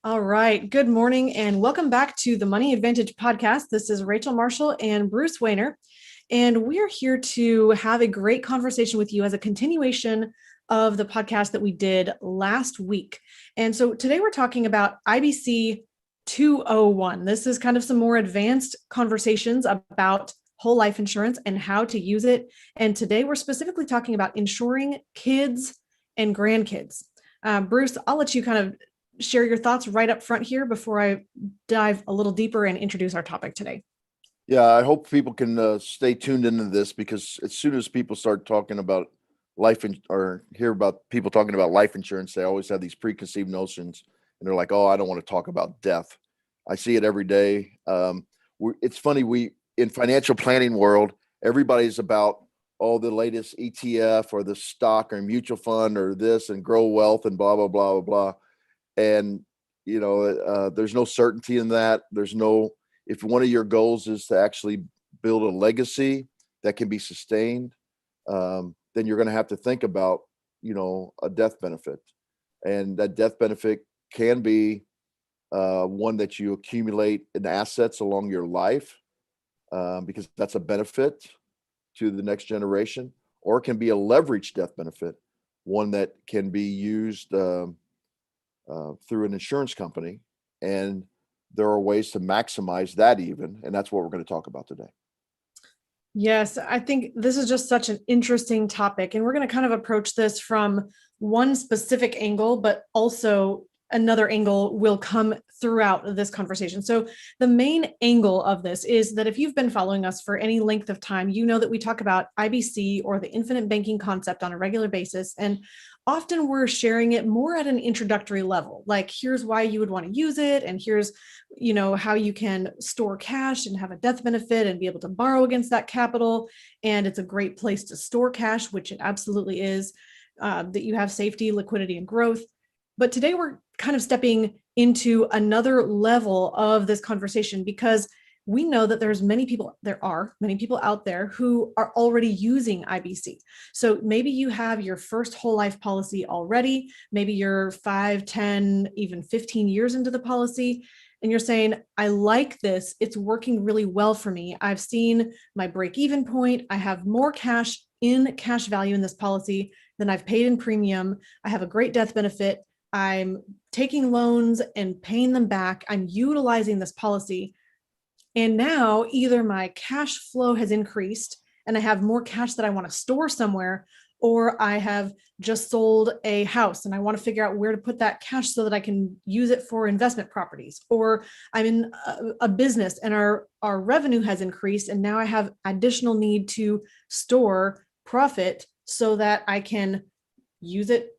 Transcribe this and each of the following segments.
All right. Good morning and welcome back to the Money Advantage podcast. This is Rachel Marshall and Bruce Wayner, and we're here to have a great conversation with you as a continuation of the podcast that we did last week. And so today we're talking about IBC 201. This is kind of some more advanced conversations about whole life insurance and how to use it. And today we're specifically talking about insuring kids and grandkids. Bruce, I'll let you kind of share your thoughts right up front here before I dive a little deeper and introduce our topic today. Yeah, I hope people can stay tuned into this, because as soon as people start talking about or hear about people talking about life insurance, they always have these preconceived notions, and they're like, "Oh, I don't want to talk about death." I see it every day. It's funny, we in financial planning world, everybody's about all the latest ETF or the stock or mutual fund or this and grow wealth and blah blah blah blah blah. And there's no certainty in that. If one of your goals is to actually build a legacy that can be sustained, then you're going to have to think about a death benefit. And that death benefit can be one that you accumulate in assets along your life, because that's a benefit to the next generation, or it can be a leveraged death benefit, one that can be used through an insurance company. And there are ways to maximize that even. And that's what we're going to talk about today. Yes, I think this is just such an interesting topic. And we're going to kind of approach this from one specific angle, but also another angle will come throughout this conversation. So the main angle of this is that if you've been following us for any length of time, you know that we talk about IBC, or the infinite banking concept, on a regular basis. And often we're sharing it more at an introductory level, like here's why you would want to use it, and here's how you can store cash and have a death benefit and be able to borrow against that capital. And it's a great place to store cash, which it absolutely is, that you have safety, liquidity, and growth. But today we're kind of stepping into another level of this conversation, because we know that there are many people out there who are already using IBC. So maybe you have your first whole life policy already. Maybe you're 5, 10, even 15 years into the policy, and you're saying, I like this. It's working really well for me. I've seen my break-even point. I have more cash value in this policy than I've paid in premium. I have a great death benefit. I'm taking loans and paying them back. I'm utilizing this policy. And now either my cash flow has increased and I have more cash that I want to store somewhere, or I have just sold a house and I want to figure out where to put that cash so that I can use it for investment properties, or I'm in a business and our revenue has increased and now I have additional need to store profit so that I can use it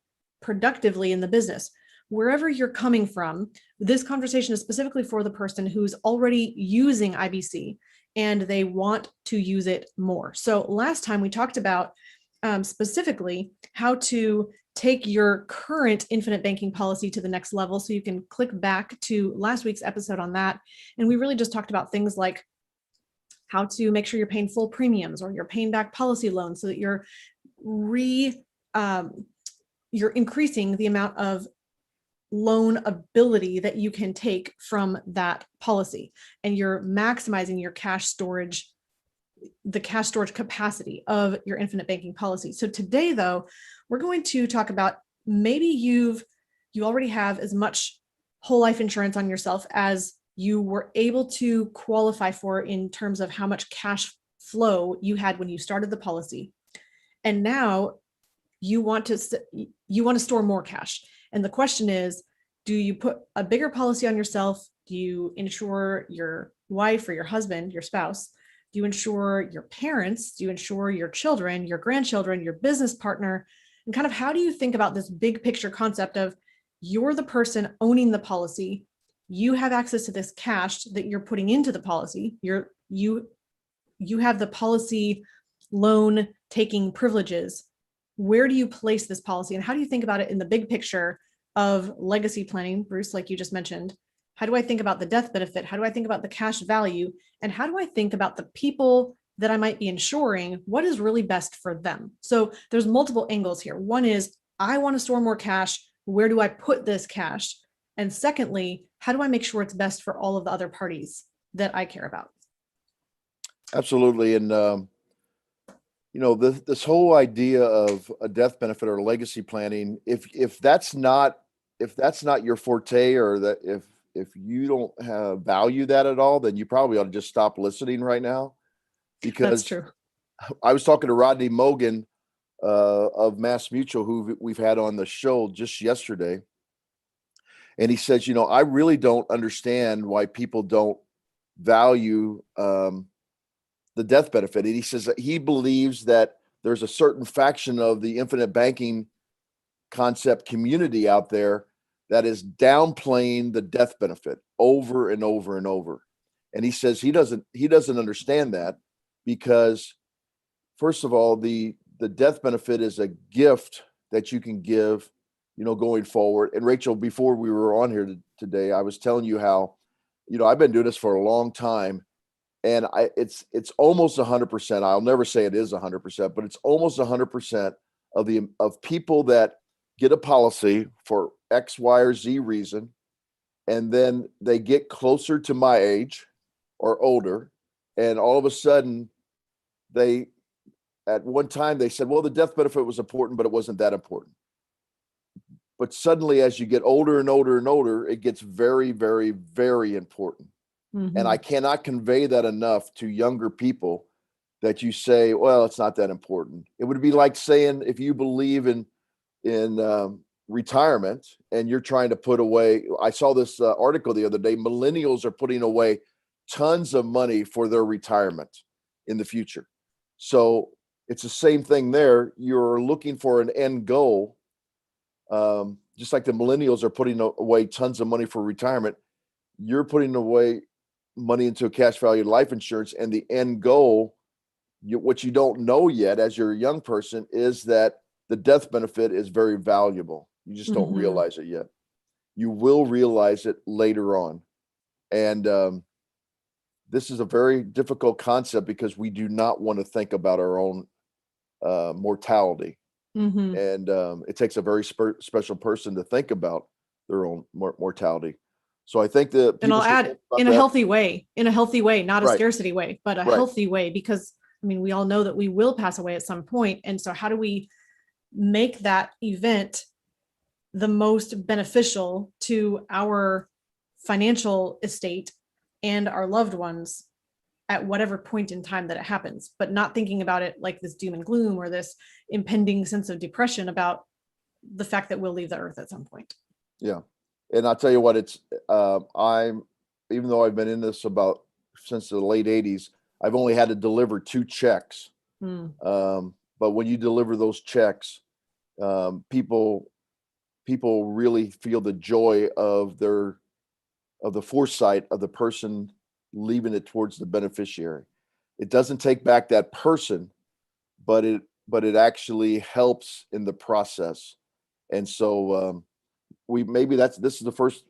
productively in the business. Wherever you're coming from, this conversation is specifically for the person who's already using IBC and they want to use it more. So last time we talked about specifically how to take your current infinite banking policy to the next level. So you can click back to last week's episode on that. And we really just talked about things like how to make sure you're paying full premiums, or you're paying back policy loans, so that you're increasing the amount of loan ability that you can take from that policy, and you're maximizing your cash storage, the cash storage capacity of your infinite banking policy. So today, though, we're going to talk about maybe you already have as much whole life insurance on yourself as you were able to qualify for in terms of how much cash flow you had when you started the policy, and now you want to store more cash. And the question is, do you put a bigger policy on yourself? Do you insure your wife or your husband, your spouse? Do you insure your parents? Do you insure your children, your grandchildren, your business partner? And kind of how do you think about this big picture concept of you're the person owning the policy, you have access to this cash that you're putting into the policy, you have the policy loan taking privileges. Where do you place this policy, and how do you think about it in the big picture of legacy planning, Bruce, like you just mentioned? How do I think about the death benefit? How do I think about the cash value? And how do I think about the people that I might be insuring? What is really best for them? So there's multiple angles here. One is, I want to store more cash. Where do I put this cash? And secondly, how do I make sure it's best for all of the other parties that I care about? Absolutely. And, this whole idea of a death benefit or legacy planning, if that's not your forte, or that if you don't have value that at all, then you probably ought to just stop listening right now. That's Because true. I was talking to Rodney Mogan of Mass Mutual, who we've had on the show just yesterday. And he says, I really don't understand why people don't value the death benefit. And he says that he believes that there's a certain faction of the infinite banking concept community out there that is downplaying the death benefit over and over and over. And he says he doesn't understand that, because first of all, the death benefit is a gift that you can give, going forward. And Rachel, before we were on here today, I was telling you how, I've been doing this for a long time, and it's almost 100%. I'll never say it is 100%, but it's almost 100% of people that get a policy for X, Y, or Z reason, and then they get closer to my age or older, and all of a sudden at one time they said, well, the death benefit was important, but it wasn't that important. But suddenly, as you get older and older and older, it gets very, very, very important. Mm-hmm. And I cannot convey that enough to younger people, that you say, well, it's not that important. It would be like saying, if you believe in retirement and you're trying to put away, I saw this article the other day, millennials are putting away tons of money for their retirement in the future. So it's the same thing there. You're looking for an end goal. Just like the millennials are putting away tons of money for retirement, you're putting away money into a cash value life insurance, and the end goal, what you don't know yet as you're a young person, is that the death benefit is very valuable. You just don't realize it yet. You will realize it later on. And this is a very difficult concept, because we do not want to think about our own mortality. And it takes a very special person to think about their own mortality. So I think that, and I'll add, in a healthy way, not a Right. scarcity way, but a Right. healthy way, because we all know that we will pass away at some point. And so how do we make that event the most beneficial to our financial estate and our loved ones at whatever point in time that it happens, but not thinking about it like this doom and gloom or this impending sense of depression about the fact that we'll leave the earth at some point. Yeah. And I'll tell you what, it's, even though I've been in this since the late 80s, I've only had to deliver 2 checks. But when you deliver those checks, people really feel the joy of the foresight of the person leaving it towards the beneficiary. It doesn't take back that person, but it actually helps in the process. And so this is the first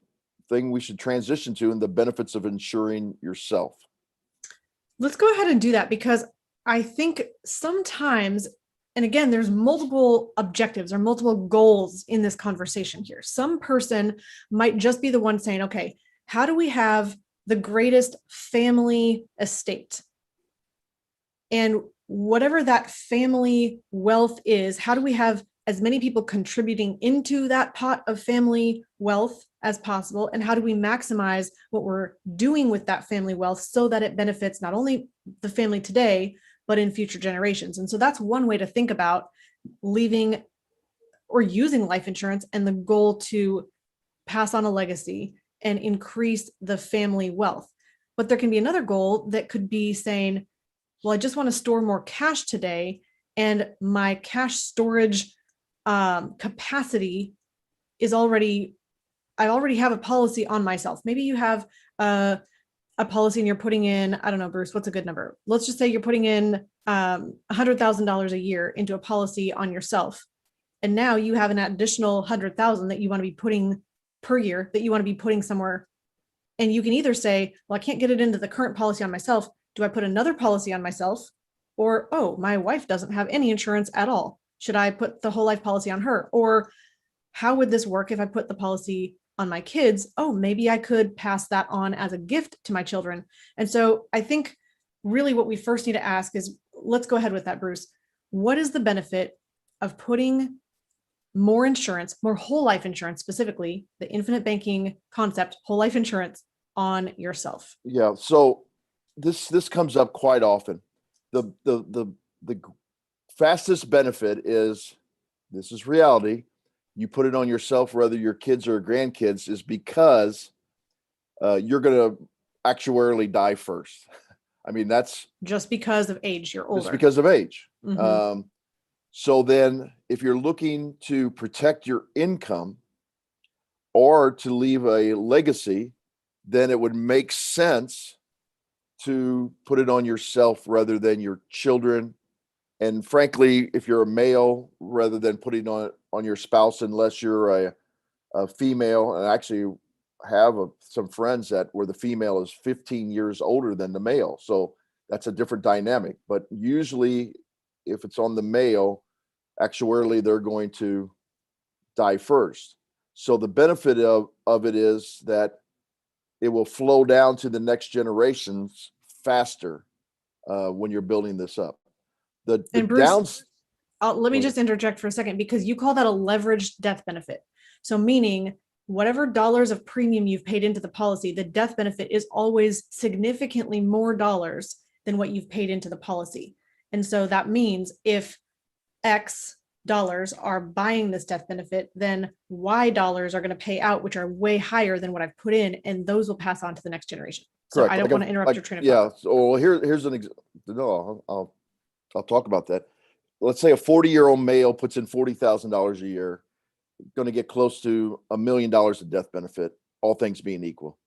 thing we should transition to, in the benefits of insuring yourself. Let's go ahead and do that, because I think sometimes, and again, there's multiple objectives or multiple goals in this conversation here. Some person might just be the one saying, okay, how do we have the greatest family estate? And whatever that family wealth is, how do we have as many people contributing into that pot of family wealth as possible? And how do we maximize what we're doing with that family wealth so that it benefits not only the family today, but in future generations? And so that's one way to think about leaving or using life insurance, and the goal to pass on a legacy and increase the family wealth. But there can be another goal that could be saying, well, I just want to store more cash today, and my cash storage capacity is I already have a policy on myself. Maybe you have a policy and you're putting in, I don't know, Bruce, what's a good number? Let's just say you're putting in $100,000 a year into a policy on yourself. And now you have an additional 100,000 that you want to be putting per year, that you want to be putting somewhere. And you can either say, well, I can't get it into the current policy on myself. Do I put another policy on myself? Or, oh, my wife doesn't have any insurance at all. Should I put the whole life policy on her? Or how would this work if I put the policy on my kids, oh, maybe I could pass that on as a gift to my children. And so I think really what we first need to ask is, let's go ahead with that, Bruce. What is the benefit of putting more insurance, more whole life insurance, specifically the infinite banking concept, whole life insurance on yourself? Yeah. So this comes up quite often. The fastest benefit is, this is reality, you put it on yourself, whether your kids or grandkids, is because you're going to actuarially die first. I mean, that's just because of age, you're older. just because of age. Mhm. So then if you're looking to protect your income or to leave a legacy, then it would make sense to put it on yourself rather than your children. And frankly, if you're a male, rather than putting on your spouse, unless you're a female. And I actually have some friends that where the female is 15 years older than the male. So that's a different dynamic. But usually if it's on the male, actuarially, they're going to die first. So the benefit of it is that it will flow down to the next generations faster when you're building this up. The And Bruce, downs. let me just interject for a second, because you call that a leveraged death benefit. So meaning whatever dollars of premium you've paid into the policy, the death benefit is always significantly more dollars than what you've paid into the policy. And so that means if X dollars are buying this death benefit, then Y dollars are going to pay out, which are way higher than what I've put in, and those will pass on to the next generation. So Correct. I don't want to interrupt your train of thought. Yeah. So here's an example. No, I'll talk about that. Let's say a 40-year-old male puts in $40,000 a year, going to get close to $1 million of death benefit, all things being equal.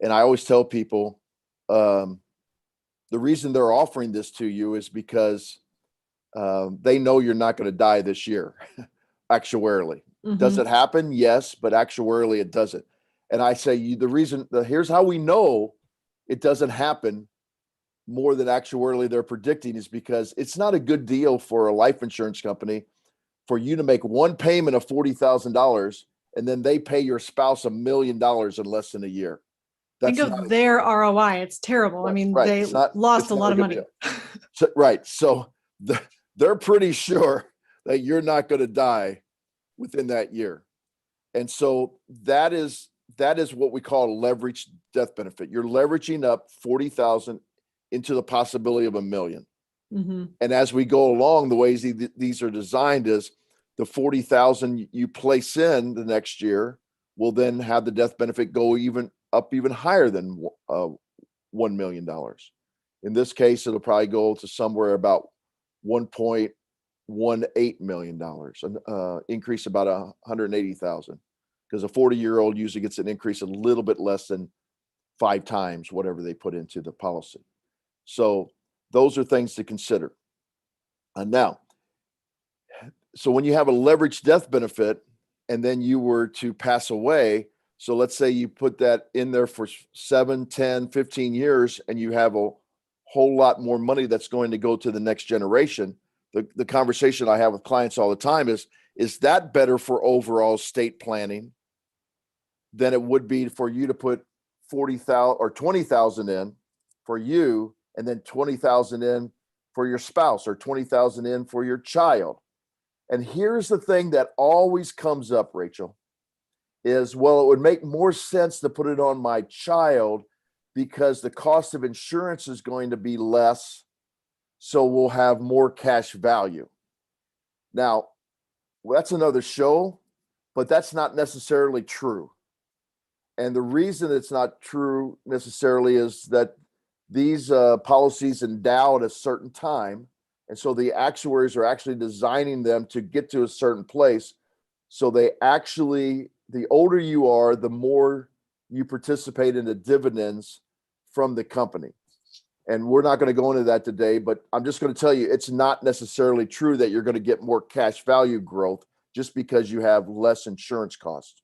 And I always tell people, the reason they're offering this to you is because they know you're not going to die this year, actuarially. Mhm. Does it happen? Yes, but actuarially it doesn't. And I say here's how we know it doesn't happen more than actuarially they're predicting, is because it's not a good deal for a life insurance company for you to make one payment of $40,000 and then they pay your spouse $1 million in less than a year. Think of their ROI. It's terrible. I mean, they lost a lot of money. Right. So they're pretty sure that you're not going to die within that year. And so that is what we call a leveraged death benefit. You're leveraging up 40,000 into the possibility of $1 million. Mm-hmm. And as we go along, the ways these are designed is the 40,000 you place in the next year will then have the death benefit go even higher than $1 million. In this case, it'll probably go to somewhere about $1.18 million, an increase about 180,000, because a 40-year-old usually gets an increase a little bit less than 5 times whatever they put into the policy. So those are things to consider. Now, so when you have a leveraged death benefit and then you were to pass away, so let's say you put that in there for 7, 10, 15 years, and you have a whole lot more money that's going to go to the next generation. The conversation I have with clients all the time is that better for overall estate planning than it would be for you to put 40,000 or 20,000 in for you, and then 20,000 in for your spouse, or 20,000 in for your child. And here's the thing that always comes up, Rachel, is, well, it would make more sense to put it on my child because the cost of insurance is going to be less, so we'll have more cash value. Now, that's another show, but that's not necessarily true. And the reason it's not true necessarily is that these policies endow at a certain time. And so the actuaries are actually designing them to get to a certain place. So the older you are, the more you participate in the dividends from the company. And we're not going to go into that today, but I'm just going to tell you, it's not necessarily true that you're going to get more cash value growth just because you have less insurance costs.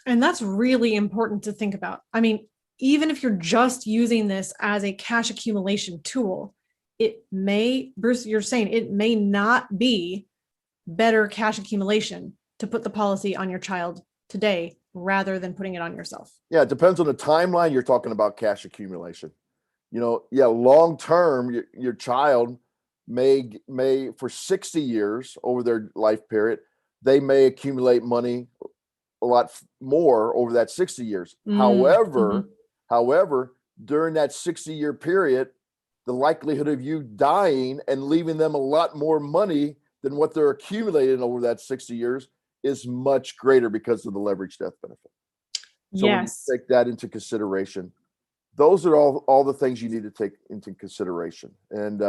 And that's really important to think about. I mean, even if you're just using this as a cash accumulation tool, it may, Bruce, you're saying it may not be better cash accumulation to put the policy on your child today rather than putting it on yourself. Yeah, it depends on the timeline you're talking about cash accumulation. Long term, your child may for 60 years over their life period, they may accumulate money a lot more over that 60 years. However, during that 60-year period, the likelihood of you dying and leaving them a lot more money than what they're accumulating over that 60 years is much greater because of the leveraged death benefit. So when you take that into consideration, those are all the things you need to take into consideration. And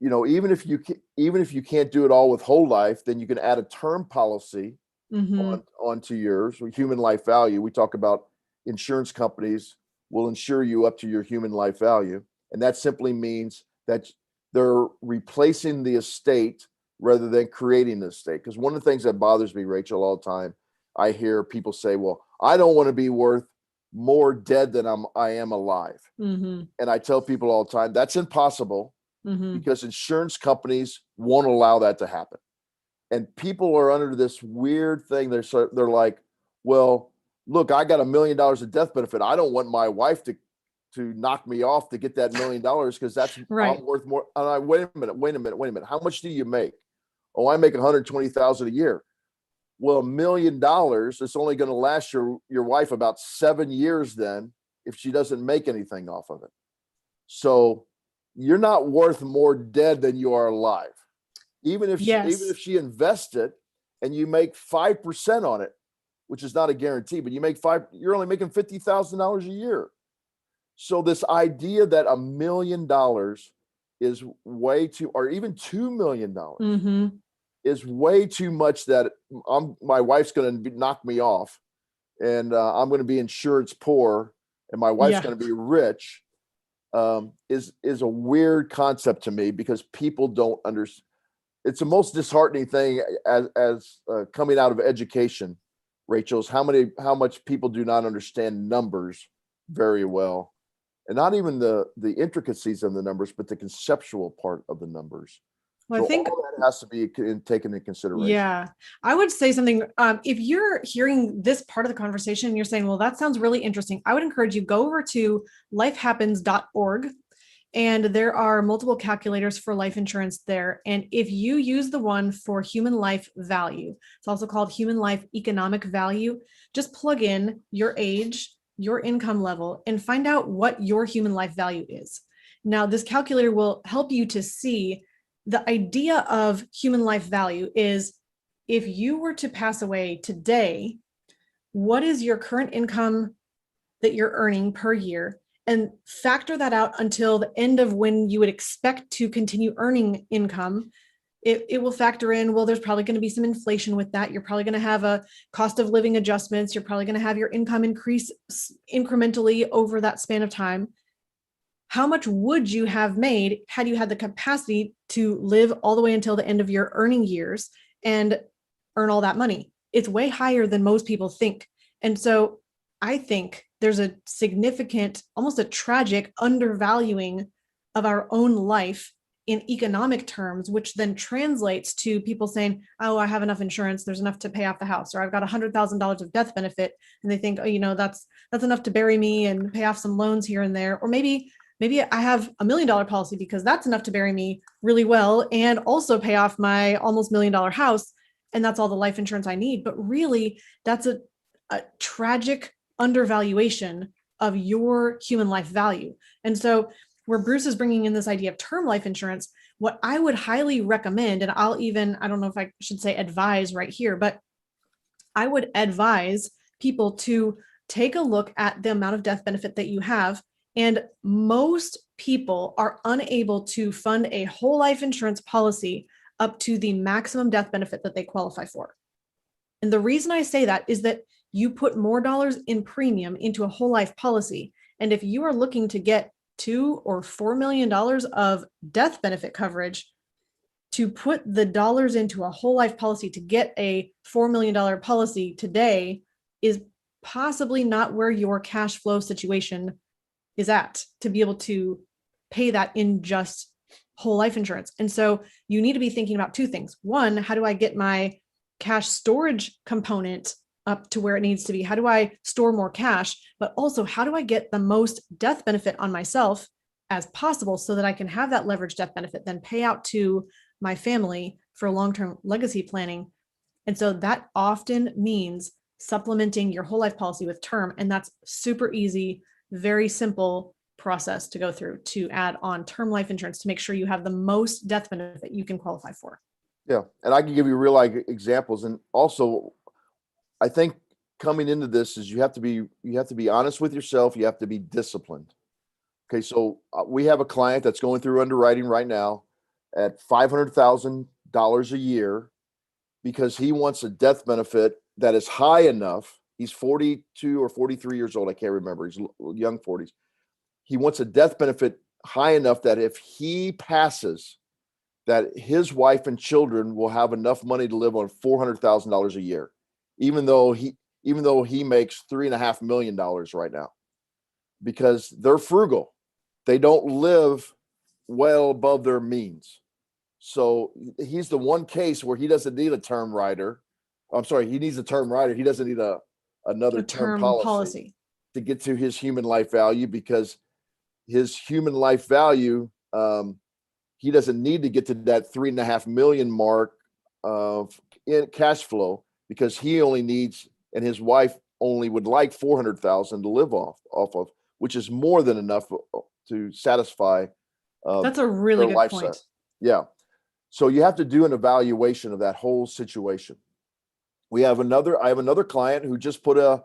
even if you can't do it all with whole life, then you can add a term policy onto yours with human life value. We talk about insurance companies will insure you up to your human life value. And that simply means that they're replacing the estate rather than creating the estate. Because one of the things that bothers me, Rachel, all the time, I hear people say, well, I don't want to be worth more dead than I am alive. And I tell people all the time, that's impossible because insurance companies won't allow that to happen. And people are under this weird thing. They're like, well, look, I got $1 million of death benefit. I don't want my wife to knock me off to get that $1 million because that's right. I'm worth more. And wait a minute. How much do you make? Oh, I make $120,000 a year. Well, $1 million, it's only going to last your wife about 7 years then if she doesn't make anything off of it. So you're not worth more dead than you are alive. Even if she invests it and you make 5% on it, which is not a guarantee, but you're only making $50,000 a year. So this idea that $1 million is way too, or even $2 million is way too much that my wife's going to knock me off and I'm going to be insurance poor and my wife's going to be rich is a weird concept to me because people don't understand. It's the most disheartening thing as coming out of education, Rachel, is how much people do not understand numbers very well. And not even the intricacies of the numbers, but the conceptual part of the numbers. Well, so I think all that has to be taken into consideration. Yeah, I would say something. If you're hearing this part of the conversation and you're saying, well, that sounds really interesting, I would encourage you go over to lifehappens.org. And there are multiple calculators for life insurance there. And if you use the one for human life value, it's also called human life economic value, just plug in your age, your income level, and find out what your human life value is. Now, this calculator will help you to see the idea of human life value is if you were to pass away today, what is your current income that you're earning per year? And factor that out until the end of when you would expect to continue earning income. It will factor in, well, there's probably going to be some inflation with that. You're probably going to have a cost of living adjustments. You're probably going to have your income increase incrementally over that span of time. How much would you have made had you had the capacity to live all the way until the end of your earning years and earn all that money? It's way higher than most people think. And so I think there's a significant, almost a tragic undervaluing of our own life in economic terms, which then translates to people saying, oh, I have enough insurance, there's enough to pay off the house, or I've got $100,000 of death benefit. And they think, oh, that's enough to bury me and pay off some loans here and there. Or maybe I have $1 million policy because that's enough to bury me really well and also pay off my almost $1 million house. And that's all the life insurance I need. But really, that's a tragic undervaluation of your human life value. And so where Bruce is bringing in this idea of term life insurance, what I would highly recommend, and I don't know if I should say advise right here, but I would advise people to take a look at the amount of death benefit that you have. And most people are unable to fund a whole life insurance policy up to the maximum death benefit that they qualify for. And the reason I say that is that you put more dollars in premium into a whole life policy. And if you are looking to get $2 or $4 million of death benefit coverage, to put the dollars into a whole life policy to get a $4 million policy today is possibly not where your cash flow situation is at to be able to pay that in just whole life insurance. And so you need to be thinking about two things. One, how do I get my cash storage component up to where it needs to be? How do I store more cash? But also, how do I get the most death benefit on myself as possible so that I can have that leveraged death benefit, then pay out to my family for long-term legacy planning? And so that often means supplementing your whole life policy with term. And that's super easy, very simple process to go through to add on term life insurance to make sure you have the most death benefit you can qualify for. Yeah. And I can give you real life examples. And also, I think coming into this is you have to be honest with yourself. You have to be disciplined. Okay. So we have a client that's going through underwriting right now at $500,000 a year because he wants a death benefit that is high enough. He's 42 or 43 years old. I can't remember. He's young 40s. He wants a death benefit high enough that if he passes, that his wife and children will have enough money to live on $400,000 a year, even though he makes $3.5 million right now, because they're frugal. They don't live well above their means. So he's the one case where he doesn't need a term rider. I'm sorry, he needs a term rider. He doesn't need another term policy to get to his human life value, because his human life value, he doesn't need to get to that 3.5 million mark of in cash flow, because he only needs, and his wife only would like 400,000 to live off of, which is more than enough to satisfy. That's a really good point. Yeah. So you have to do an evaluation of that whole situation. I have another client who just put a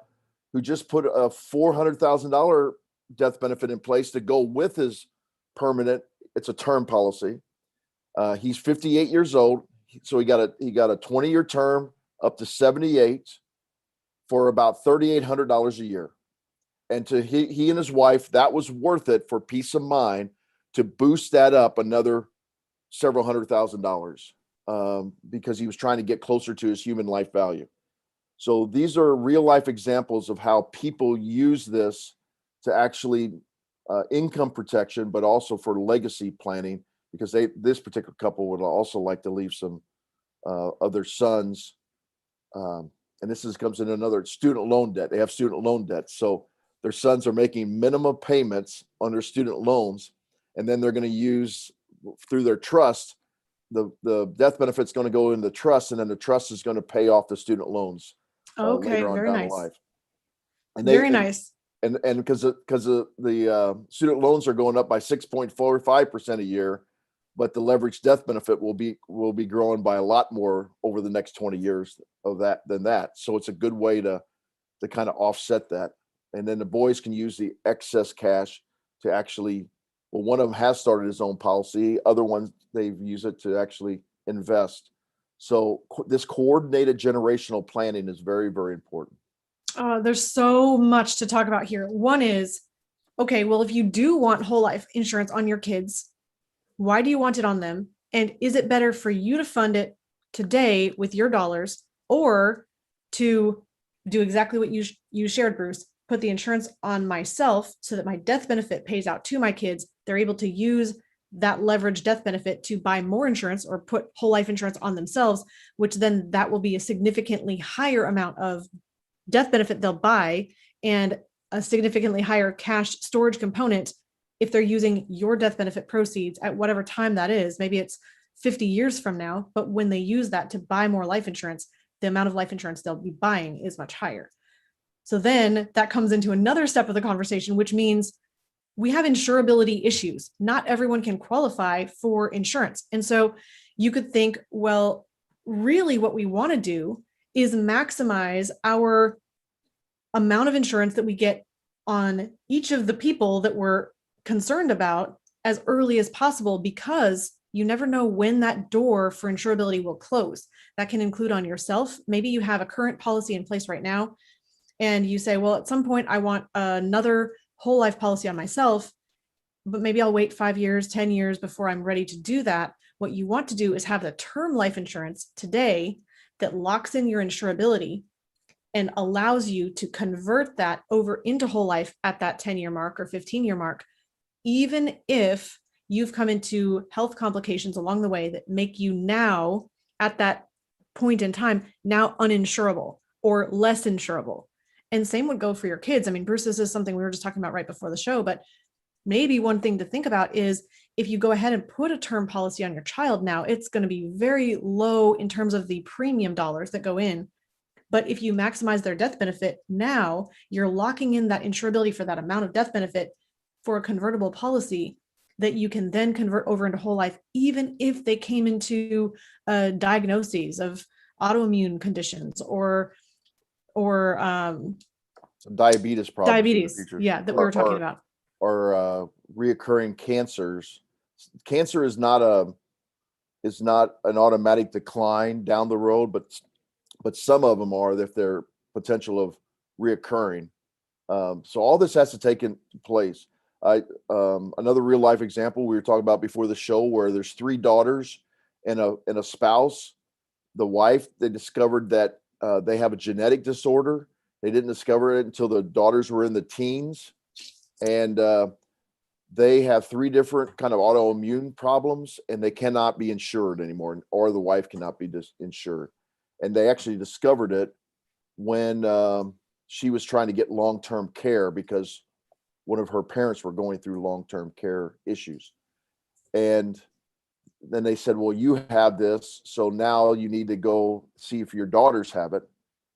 $400,000 death benefit in place to go with his permanent. It's a term policy. He's 58 years old, so he got a 20-year term up to 78 for about $3,800 a year. And to he and his wife, that was worth it for peace of mind to boost that up another several $100,000, because he was trying to get closer to his human life value. So these are real life examples of how people use this to actually income protection, but also for legacy planning, because this particular couple would also like to leave some of their sons. And comes in another student loan debt. They have student loan debt. So their sons are making minimum payments on their student loans, and then they're going to use through their trust, the death benefit's going to go in the trust, and then the trust is going to pay off the student loans later on down the line. And very nice. And because the student loans are going up by 6.45% a year, but the leveraged death benefit will be growing by a lot more over the next 20 years than that. So it's a good way to kind of offset that. And then the boys can use the excess cash to actually, well, one of them has started his own policy. Other ones, they've used it to actually invest. So this coordinated generational planning is very, very important. There's so much to talk about here. One is, okay, well, if you do want whole life insurance on your kids, why do you want it on them? And is it better for you to fund it today with your dollars, or to do exactly what you shared, Bruce, put the insurance on myself so that my death benefit pays out to my kids? They're able to use that leveraged death benefit to buy more insurance or put whole life insurance on themselves, which then that will be a significantly higher amount of death benefit they'll buy, and a significantly higher cash storage component if they're using your death benefit proceeds at whatever time that is. Maybe it's 50 years from now, but when they use that to buy more life insurance, the amount of life insurance they'll be buying is much higher. So then that comes into another step of the conversation, which means we have insurability issues. Not everyone can qualify for insurance. And so you could think, well, really what we want to do is maximize our amount of insurance that we get on each of the people that we're concerned about as early as possible, because you never know when that door for insurability will close. That can include on yourself. Maybe you have a current policy in place right now, and you say, well, at some point I want another whole life policy on myself, but maybe I'll wait 5 years, 10 years before I'm ready to do that. What you want to do is have the term life insurance today that locks in your insurability and allows you to convert that over into whole life at that 10-year mark or 15-year mark, even if you've come into health complications along the way that make you now, at that point in time, now uninsurable, or less insurable. And same would go for your kids. I mean, Bruce, this is something we were just talking about right before the show, but maybe one thing to think about is if you go ahead and put a term policy on your child now, it's going to be very low in terms of the premium dollars that go in. But if you maximize their death benefit now, you're locking in that insurability for that amount of death benefit for a convertible policy that you can then convert over into whole life, even if they came into diagnoses of autoimmune conditions or Some diabetes problems in the diabetes. future. Yeah, that we were talking about. Or reoccurring cancers. Cancer is not an automatic decline down the road, but some of them are if they're potential of reoccurring. So all this has to take in place. Another real life example we were talking about before the show, where there's 3 daughters and a spouse. The wife, they discovered that they have a genetic disorder. They didn't discover it until the daughters were in the teens, and they have 3 different kind of autoimmune problems, and they cannot be insured anymore, or the wife cannot be insured. And they actually discovered it when she was trying to get long-term care because one of her parents were going through long-term care issues. And then they said, well, you have this, so now you need to go see if your daughters have it.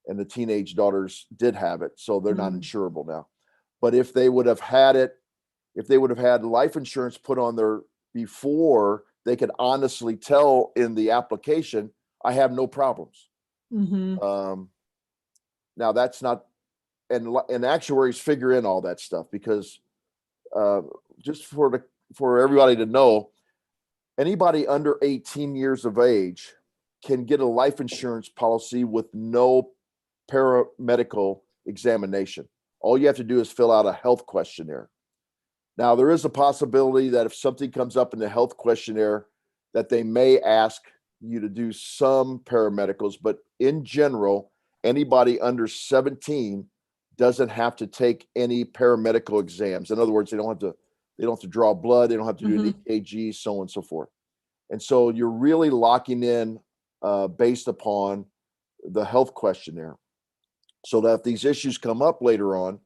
And the teenage daughters did have it, so they're not insurable now. But if they would have had it, if they would have had life insurance put on there before, they could honestly tell in the application, I have no problems. Now that's not, and actuaries figure in all that stuff because just for everybody to know, anybody under 18 years of age can get a life insurance policy with no paramedical examination. All you have to do is fill out a health questionnaire. Now, there is a possibility that if something comes up in the health questionnaire, that they may ask you to do some paramedicals, but in general, anybody under 17 doesn't have to take any paramedical exams. In other words, they don't have to draw blood, they don't have to do an EKG, so on and so forth. And so you're really locking in based upon the health questionnaire, so that if these issues come up later on,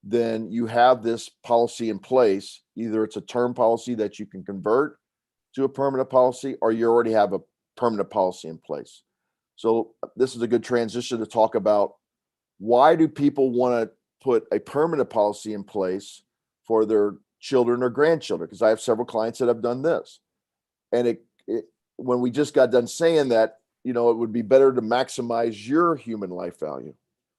then you have this policy in place. Either it's a term policy that you can convert to a permanent policy, or you already have a permanent policy in place. So this is a good transition to talk about why do people want to put a permanent policy in place for their children or grandchildren? Because I have several clients that have done this. And when we just got done saying that, it would be better to maximize your human life value.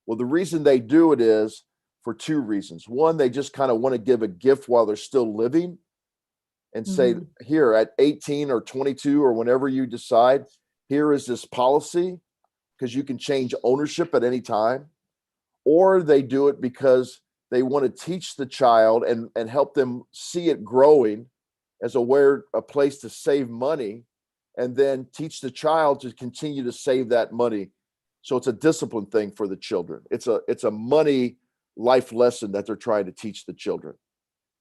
Well, the reason they do it is for 2 reasons. One, they just kind of want to give a gift while they're still living and say, here at 18 or 22 or whenever you decide, here is this policy, because you can change ownership at any time. Or they do it because they want to teach the child and help them see it growing as a place to save money, and then teach the child to continue to save that money. So it's a discipline thing for the children. It's a money life lesson that they're trying to teach the children.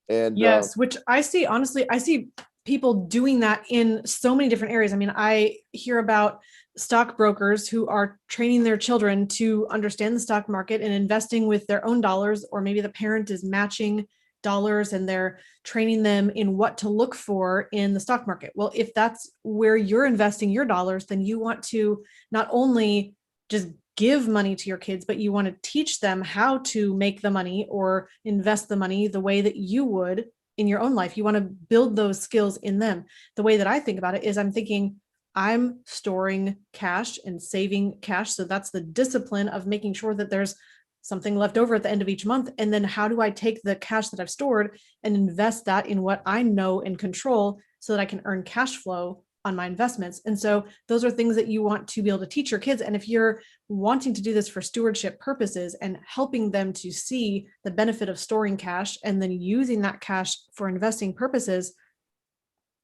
And yes, which I see, honestly, I see people doing that in so many different areas. I mean, I hear about stockbrokers who are training their children to understand the stock market and investing with their own dollars, or maybe the parent is matching dollars and they're training them in what to look for in the stock market. Well, if that's where you're investing your dollars, then you want to not only just give money to your kids, but you want to teach them how to make the money or invest the money the way that you would in your own life. You want to build those skills in them. The way that I think about it is I'm thinking I'm storing cash and saving cash. So that's the discipline of making sure that there's something left over at the end of each month. And then how do I take the cash that I've stored and invest that in what I know and control so that I can earn cash flow on my investments? And so those are things that you want to be able to teach your kids. And if you're wanting to do this for stewardship purposes and helping them to see the benefit of storing cash and then using that cash for investing purposes,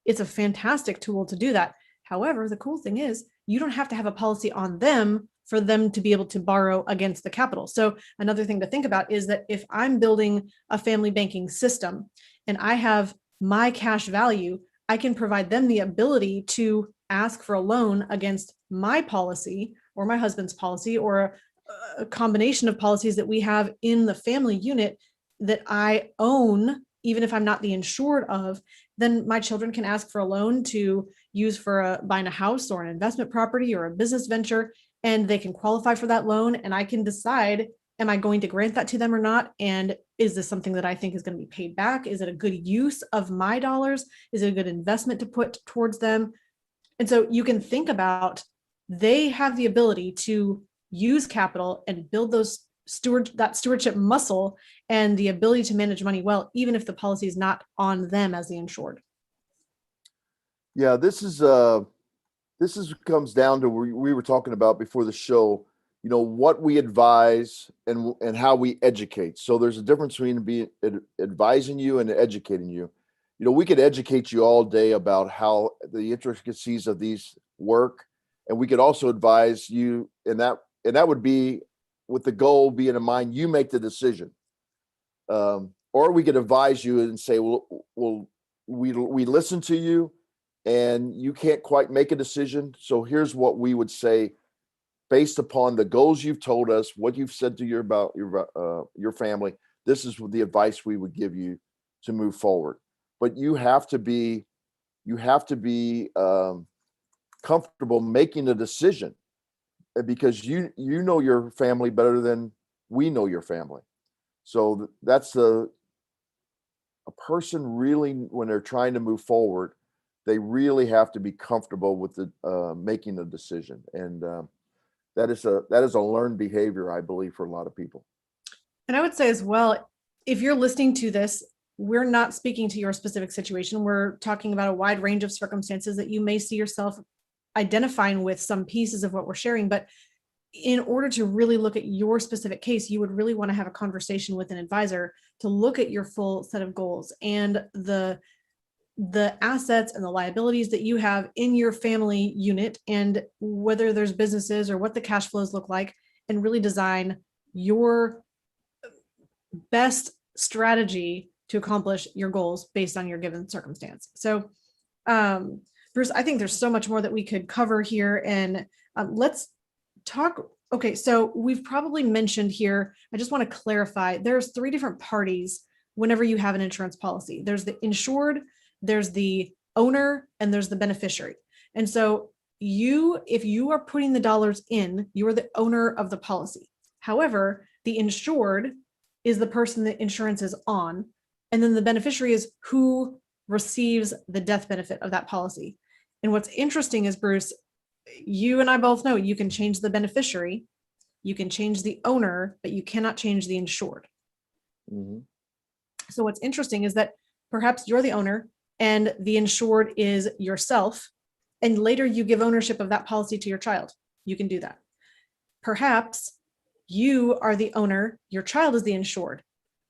it's a fantastic tool to do that. However, the cool thing is you don't have to have a policy on them for them to be able to borrow against the capital. So another thing to think about is that if I'm building a family banking system and I have my cash value, I can provide them the ability to ask for a loan against my policy or my husband's policy or a combination of policies that we have in the family unit that I own, even if I'm not the insured of, then my children can ask for a loan to use for buying a house or an investment property or a business venture, and they can qualify for that loan. And I can decide, am I going to grant that to them or not? And is this something that I think is going to be paid back? Is it a good use of my dollars? Is it a good investment to put towards them? And so you can think about, they have the ability to use capital and build that stewardship muscle and the ability to manage money well, even if the policy is not on them as the insured. Yeah, this comes down to we were talking about before the show, what we advise and how we educate. So there's a difference between advising you and educating you. We could educate you all day about how the intricacies of these work, and we could also advise you, and that would be with the goal being in mind, you make the decision. Or we could advise you and say, well, we listen to you and you can't quite make a decision. So here's what we would say based upon the goals you've told us, what you've said to about your family. This is the advice we would give you to move forward. But you have to be comfortable making a decision, because you know your family better than we know your family. So that's a person really, when they're trying to move forward, they really have to be comfortable with making a decision. And that is a learned behavior, I believe, for a lot of people. And I would say as well, if you're listening to this, we're not speaking to your specific situation. We're talking about a wide range of circumstances that you may see yourself identifying with some pieces of what we're sharing. But in order to really look at your specific case, you would really want to have a conversation with an advisor to look at your full set of goals and the assets and the liabilities that you have in your family unit, and whether there's businesses or what the cash flows look like, and really design your best strategy to accomplish your goals based on your given circumstance. So, Bruce, I think there's so much more that we could cover here, and let's talk. Okay, so we've probably mentioned here, I just want to clarify, there's 3 different parties whenever you have an insurance policy. There's the insured, there's the owner, and there's the beneficiary. And so if you are putting the dollars in, you are the owner of the policy. However, the insured is the person that insurance is on, and then the beneficiary is who receives the death benefit of that policy. And what's interesting is, Bruce, you and I both know you can change the beneficiary, you can change the owner, but you cannot change the insured. Mm-hmm. So what's interesting is that perhaps you're the owner and the insured is yourself, and later you give ownership of that policy to your child. You can do that. Perhaps you are the owner, your child is the insured,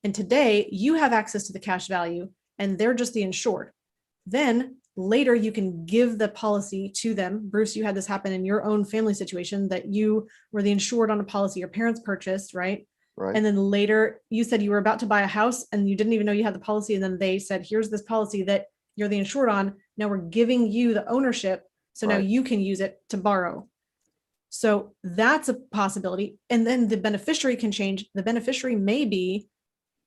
and today you have access to the cash value and they're just the insured. Then later you can give the policy to them. Bruce, you had this happen in your own family situation, that you were the insured on a policy your parents purchased, right? Right. And then later you said you were about to buy a house and you didn't even know you had the policy. And then they said, here's this policy that you're the insured on. Now we're giving you the ownership. So now you can use it to borrow. So that's a possibility. And then the beneficiary can change. The beneficiary may be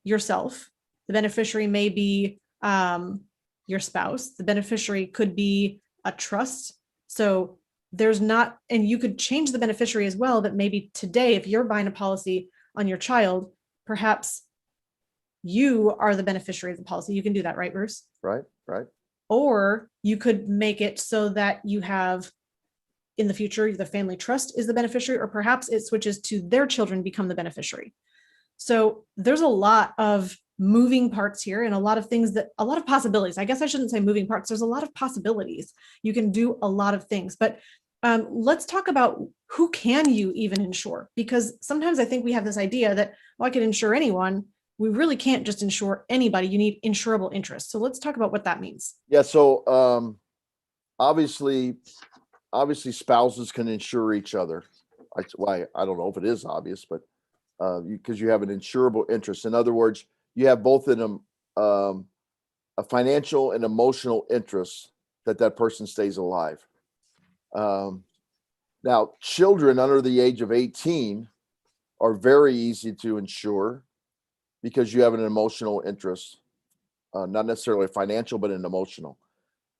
yourself. The beneficiary may be your spouse. The beneficiary could be a trust. So there's not, and you could change the beneficiary as well, but maybe today, if you're buying a policy on your child, perhaps you are the beneficiary of the policy. You can do that, right, Bruce? Right. Or you could make it so that you have, in the future, the family trust is the beneficiary, or perhaps it switches to their children become the beneficiary. So there's a lot of moving parts here, and a lot of possibilities. I guess I shouldn't say moving parts. There's a lot of possibilities. You can do a lot of things, but let's talk about who can you even insure? Because sometimes I think we have this idea that, I could insure anyone. We really can't just insure anybody. You need insurable interest. So let's talk about what that means. Yeah. So obviously spouses can insure each other. I don't know if it is obvious, but because you have an insurable interest. In other words, you have both in them a financial and emotional interest that person stays alive. Now, children under the age of 18 are very easy to insure because you have an emotional interest, not necessarily financial, but an emotional.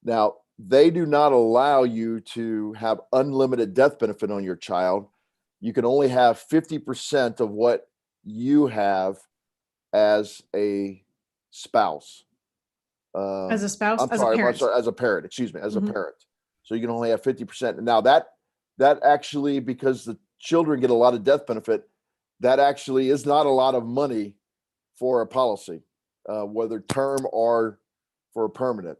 Now, they do not allow you to have unlimited death benefit on your child. You can only have 50% of what you have as a spouse. As a spouse, I'm as a sorry, parent. as a parent, excuse me, as a Mhm. parent. So you can only have 50%. Now that actually, because the children get a lot of death benefit, that actually is not a lot of money for a policy, whether term or for a permanent,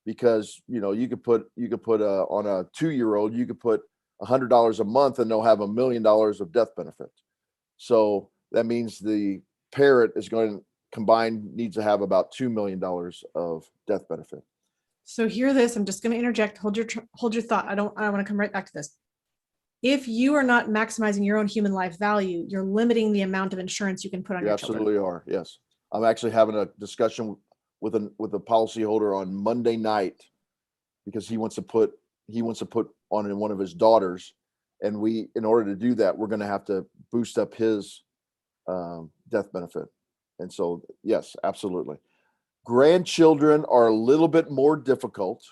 because you could put on a 2-year-old, you could put $100 a month and they'll have $1 million of death benefit. So that means the parent is going to combined needs to have about $2 million of death benefit. So hear this. I'm just going to interject. Hold your thought. I want to come right back to this. If you are not maximizing your own human life value, you're limiting the amount of insurance you can put on You your children. absolutely are. Yes. I'm actually having a discussion with a policyholder on Monday night because he wants to put on one of his daughters, and in order to do that, we're going to have to boost up his death benefit. And so, yes, absolutely. Grandchildren are a little bit more difficult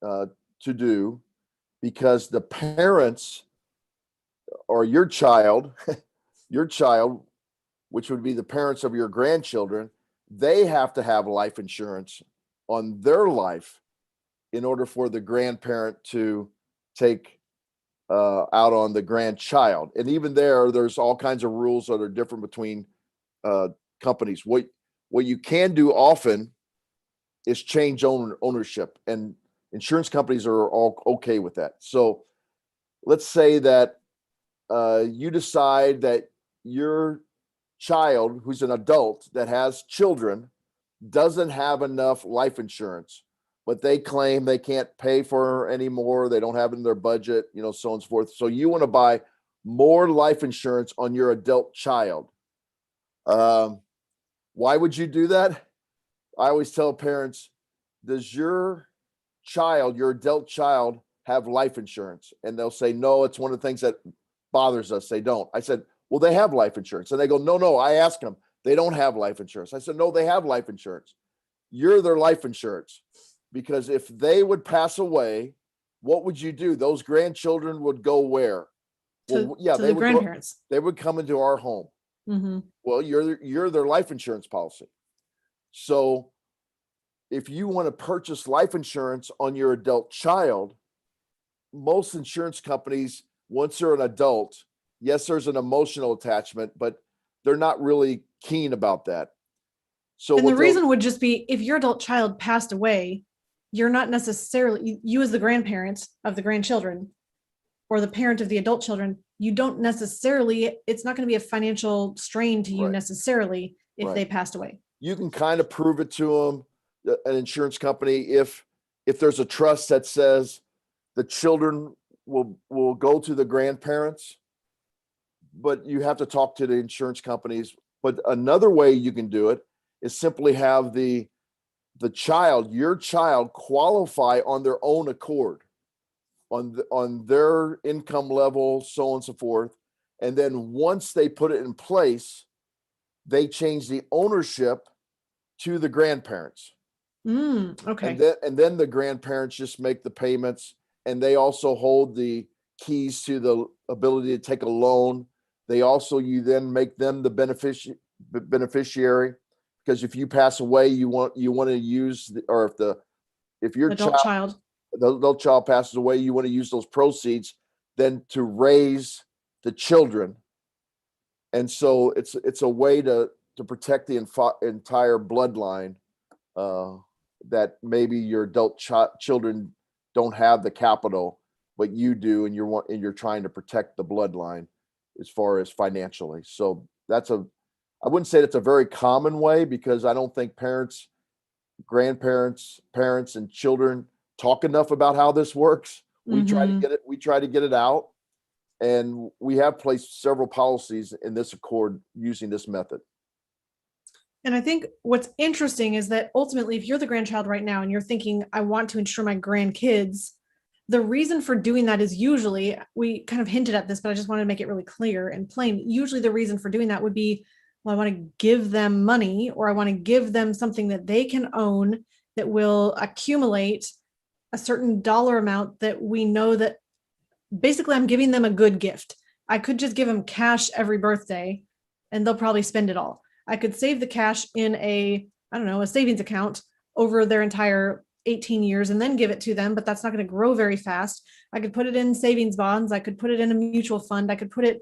to do because the parents or your child, which would be the parents of your grandchildren, they have to have life insurance on their life in order for the grandparent to take out on the grandchild. And even there's all kinds of rules that are different between companies. What you can do often is change ownership, and insurance companies are all okay with that. So let's say that you decide that your child, who's an adult that has children, doesn't have enough life insurance, but they claim they can't pay for anymore. They don't have it in their budget, so on and so forth. So you want to buy more life insurance on your adult child. Why would you do that? I always tell parents, does your adult child, have life insurance? And they'll say, no, it's one of the things that bothers us. They don't. I said, well, they have life insurance. And they go, no. I asked them, they don't have life insurance. I said, no, they have life insurance. You're their life insurance. Because if they would pass away, what would you do? Those grandchildren would go where? To the grandparents. They would come into our home. Mm-hmm. Well, you're their life insurance policy. So if you want to purchase life insurance on your adult child, most insurance companies, once they're an adult, yes, there's an emotional attachment, but they're not really keen about that. So and the reason would just be if your adult child passed away, you're not necessarily, you as the grandparent of the grandchildren or the parent of the adult children, you don't necessarily, it's not going to be a financial strain to you necessarily if they passed away. You can kind of prove it to them, an insurance company, if there's a trust that says the children will go to the grandparents, but you have to talk to the insurance companies. But another way you can do it is simply have your child qualify on their own accord, on their income level, so on and so forth. And then once they put it in place, they change the ownership to the grandparents. Okay. And then the grandparents just make the payments, and they also hold the keys to the ability to take a loan. You then make them the beneficiary, because if you pass away, you want to use if your adult child passes away, you want to use those proceeds then to raise the children. And so it's a way to protect the entire bloodline, that maybe your adult children don't have the capital, but you do, and you're trying to protect the bloodline as far as financially. So I wouldn't say that's a very common way, because I don't think parents, grandparents, parents, and children talk enough about how this works. We try to get it out, and we have placed several policies in this accord using this method. And I think what's interesting is that ultimately, if you're the grandchild right now and you're thinking, I want to insure my grandkids, the reason for doing that is usually, we kind of hinted at this, but I just wanted to make it really clear and plain. Usually the reason for doing that would be, well, I want to give them money, or I want to give them something that they can own that will accumulate a certain dollar amount that we know that basically I'm giving them a good gift. I could just give them cash every birthday and they'll probably spend it all. I could save the cash in a savings account over their entire 18 years and then give it to them, but that's not going to grow very fast. I could put it in savings bonds. I could put it in a mutual fund. I could put it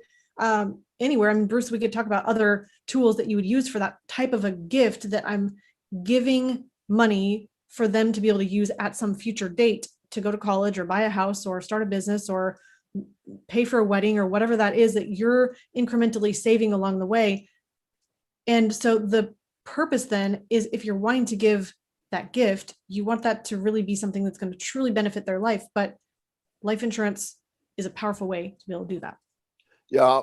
anywhere. I mean, Bruce, we could talk about other tools that you would use for that type of a gift that I'm giving money for them to be able to use at some future date to go to college or buy a house or start a business or pay for a wedding or whatever that is that you're incrementally saving along the way. And so the purpose then is, if you're wanting to give that gift, you want that to really be something that's going to truly benefit their life. But life insurance is a powerful way to be able to do that. Yeah.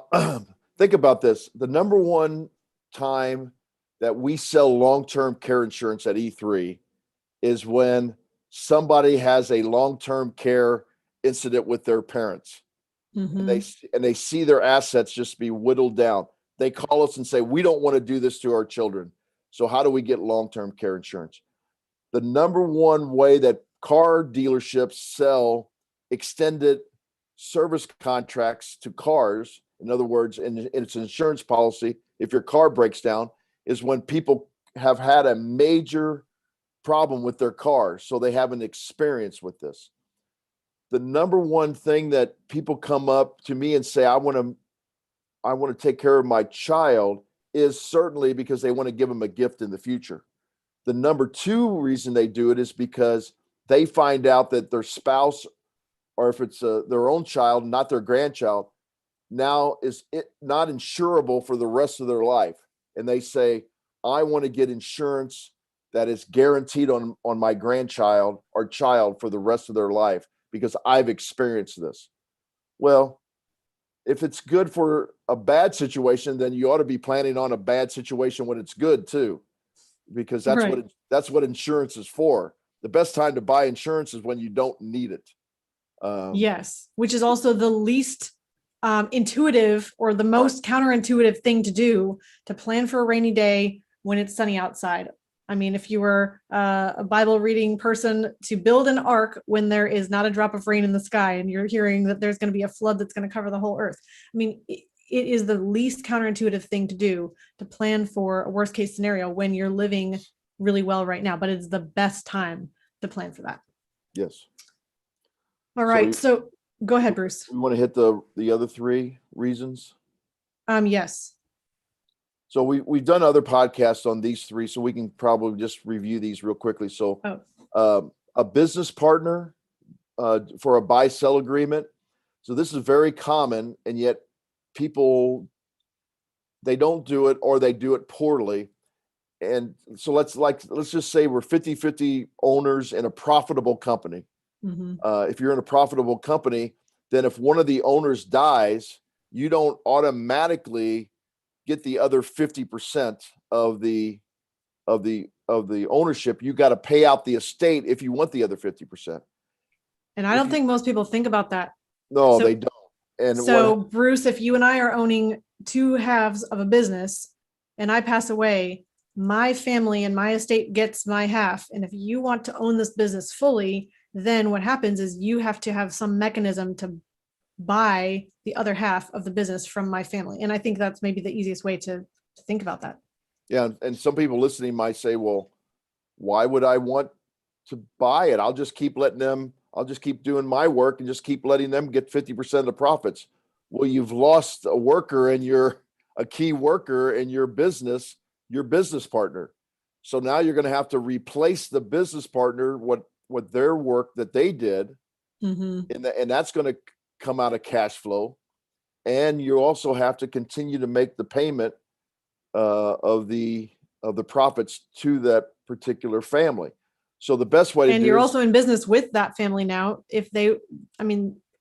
Think about this. The number one time that we sell long-term care insurance at E3 is when somebody has a long-term care incident with their parents. Mm-hmm. And they see their assets just be whittled down. They call us and say, we don't want to do this to our children. So how do we get long-term care insurance? The number one way that car dealerships sell extended service contracts to cars, in other words, in its insurance policy, if your car breaks down, is when people have had a major problem with their car, so they have an experience with this. The number one thing that people come up to me and say, I want to take care of my child, is certainly because they want to give them a gift in the future. The number two reason they do it is because they find out that their spouse, or if it's their own child, not their grandchild, now is it not insurable for the rest of their life. And they say, I want to get insurance that is guaranteed on my grandchild or child for the rest of their life because I've experienced this. Well, if it's good for a bad situation, then you ought to be planning on a bad situation when it's good too, because that's right. that's what insurance is for. The best time to buy insurance is when you don't need it. Yes, which is also the least intuitive or the most counterintuitive thing to do, to plan for a rainy day when it's sunny outside. I mean, if you were a Bible reading person, to build an ark when there is not a drop of rain in the sky and you're hearing that there's going to be a flood that's going to cover the whole earth. I mean, it is the least counterintuitive thing to do, to plan for a worst case scenario when you're living really well right now, but it's the best time to plan for that. Yes. All right. So go ahead, Bruce. We want to hit the other three reasons. Yes. So we've done other podcasts on these three, so we can probably just review these real quickly. So a business partner for a buy-sell agreement. So this is very common, and yet people, they don't do it, or they do it poorly. And so let's just say we're 50-50 owners in a profitable company. Mm-hmm. If you're in a profitable company, then if one of the owners dies, you don't automatically get the other 50% of the ownership. You got to pay out the estate if you want the other 50%. And I don't think most people think about that. No, they don't. And so Bruce, if you and I are owning two halves of a business and I pass away, my family and my estate gets my half. And if you want to own this business fully, then what happens is you have to have some mechanism to buy the other half of the business from my family. And I think that's maybe the easiest way to think about that. Yeah. And some people listening might say, well, why would I want to buy it? I'll just keep doing my work and just keep letting them get 50% of the profits. Well, you've lost a worker, and you're a key worker in your business partner. So now you're going to have to replace the business partner, what their work that they did. Mm-hmm. And that's going to come out of cash flow. And you also have to continue to make the payment of the profits to that particular family. So the best way to do it. And you're also in business with that family now.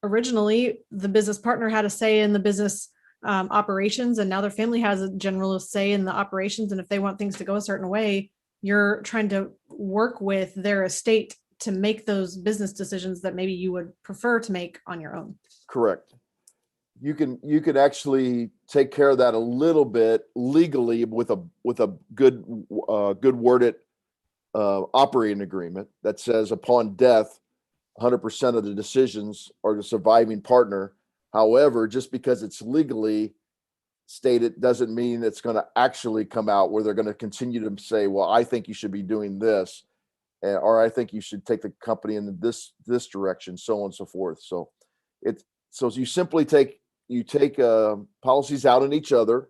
Originally the business partner had a say in the business operations, and now their family has a general say in the operations. And if they want things to go a certain way, you're trying to work with their estate to make those business decisions that maybe you would prefer to make on your own. Correct. You can actually take care of that a little bit legally with a good worded operating agreement that says upon death, 100% of the decisions are the surviving partner. However, just because it's legally stated doesn't mean it's going to actually come out where they're going to continue to say, well, I think you should be doing this, or I think you should take the company in this direction, so on and so forth. So you simply take policies out on each other,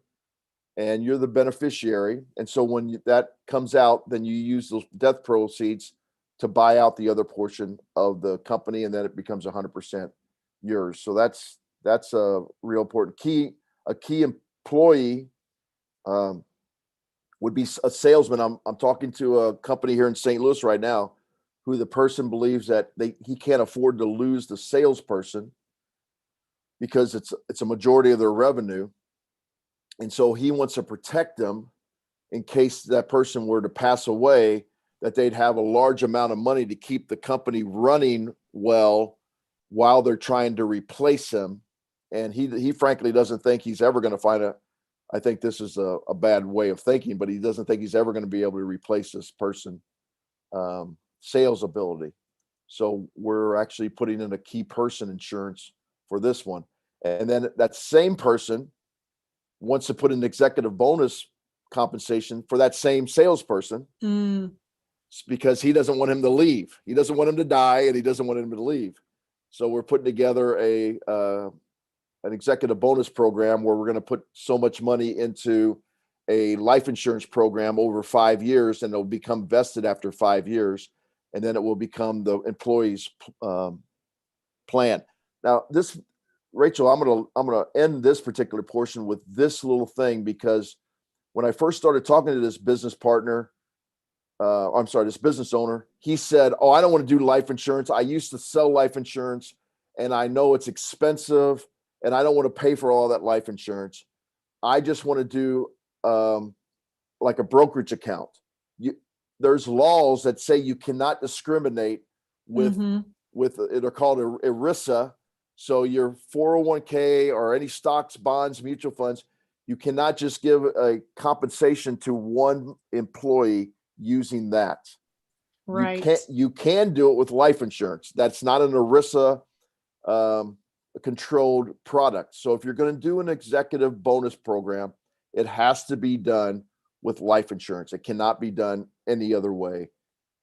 and you're the beneficiary. And so when that comes out, then you use those death proceeds to buy out the other portion of the company, and then it becomes 100% yours. So that's a real important key. A key employee would be a salesman. I'm talking to a company here in St. Louis right now, who the person believes that he can't afford to lose the salesperson because it's a majority of their revenue. And so he wants to protect them in case that person were to pass away, that they'd have a large amount of money to keep the company running well while they're trying to replace him. And he frankly doesn't think he's ever going to find I think this is a bad way of thinking, but he doesn't think he's ever going to be able to replace this person sales ability. So we're actually putting in a key person insurance for this one. And then that same person wants to put an executive bonus compensation for that same salesperson because he doesn't want him to leave. He doesn't want him to die, and he doesn't want him to leave. So we're putting together an executive bonus program where we're going to put so much money into a life insurance program over 5 years, and it'll become vested after 5 years, and then it will become the employee's plan. Now, Rachel, I'm gonna end this particular portion with this little thing, because when I first started talking to this business partner, this business owner, he said, "Oh, I don't want to do life insurance. I used to sell life insurance, and I know it's expensive, and I don't want to pay for all that life insurance. I just want to do like a brokerage account." There's laws that say you cannot discriminate with they're called ERISA. So your 401k or any stocks, bonds, mutual funds, you cannot just give a compensation to one employee using that. Right. You can do it with life insurance. That's not an ERISA controlled product. So if you're going to do an executive bonus program, it has to be done with life insurance. It cannot be done any other way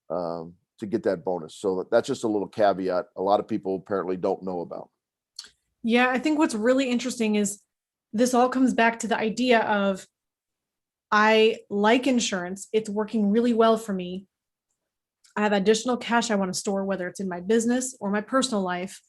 to get that bonus. So that's just a little caveat a lot of people apparently don't know about. Yeah, I think what's really interesting is this all comes back to the idea of, I like insurance. It's working really well for me. I have additional cash I want to store, whether it's in my business or my personal life.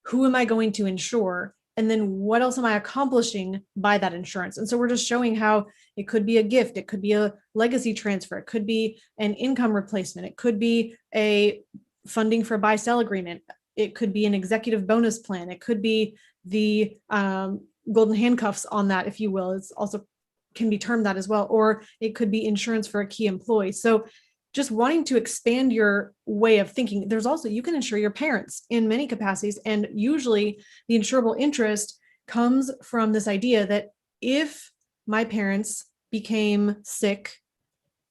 Who am I going to insure? And then what else am I accomplishing by that insurance? And so we're just showing how it could be a gift. It could be a legacy transfer. It could be an income replacement. It could be a funding for a buy-sell agreement. It could be an executive bonus plan. It could be the golden handcuffs on that, if you will. It's also can be termed that as well. Or it could be insurance for a key employee. So just wanting to expand your way of thinking. There's also, you can insure your parents in many capacities. And usually the insurable interest comes from this idea that if my parents became sick,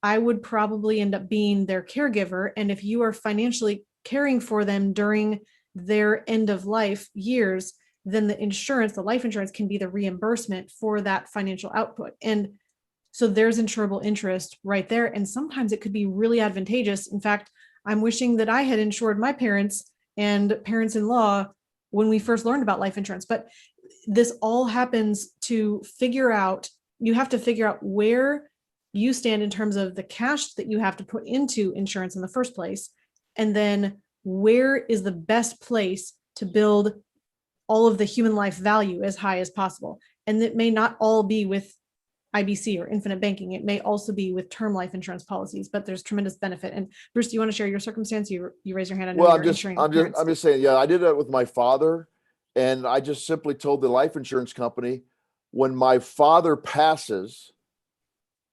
I would probably end up being their caregiver. And if you are financially caring for them during their end of life years, then the life insurance can be the reimbursement for that financial output. And so there's insurable interest right there. And sometimes it could be really advantageous. In fact, I'm wishing that I had insured my parents and parents-in-law when we first learned about life insurance. But this all happens to figure out, you have to figure out where you stand in terms of the cash that you have to put into insurance in the first place. And then where is the best place to build all of the human life value as high as possible. And it may not all be with IBC or infinite banking. It may also be with term life insurance policies, but there's tremendous benefit. And Bruce, do you want to share your circumstance? You raise your hand. I'm just saying, yeah, I did that with my father, and I just simply told the life insurance company, when my father passes,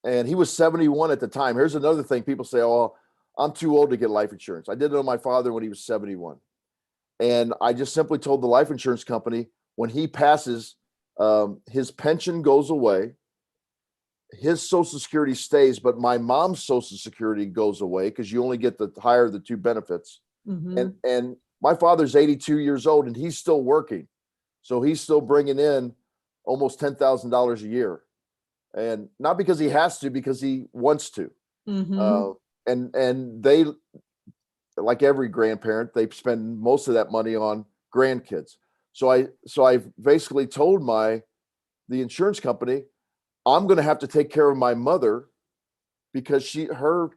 and he was 71 at the time. Here's another thing people say, "Oh, I'm too old to get life insurance. I did it on my father when he was 71. And I just simply told the life insurance company, when he passes, his pension goes away, his Social Security stays, but my mom's Social Security goes away because you only get the higher of the two benefits. Mm-hmm. And my father's 82 years old and he's still working. So he's still bringing in almost $10,000 a year. And not because he has to, because he wants to. Mm-hmm. And they, like every grandparent, they spend most of that money on grandkids. So I basically told the insurance company, I'm going to have to take care of my mother because her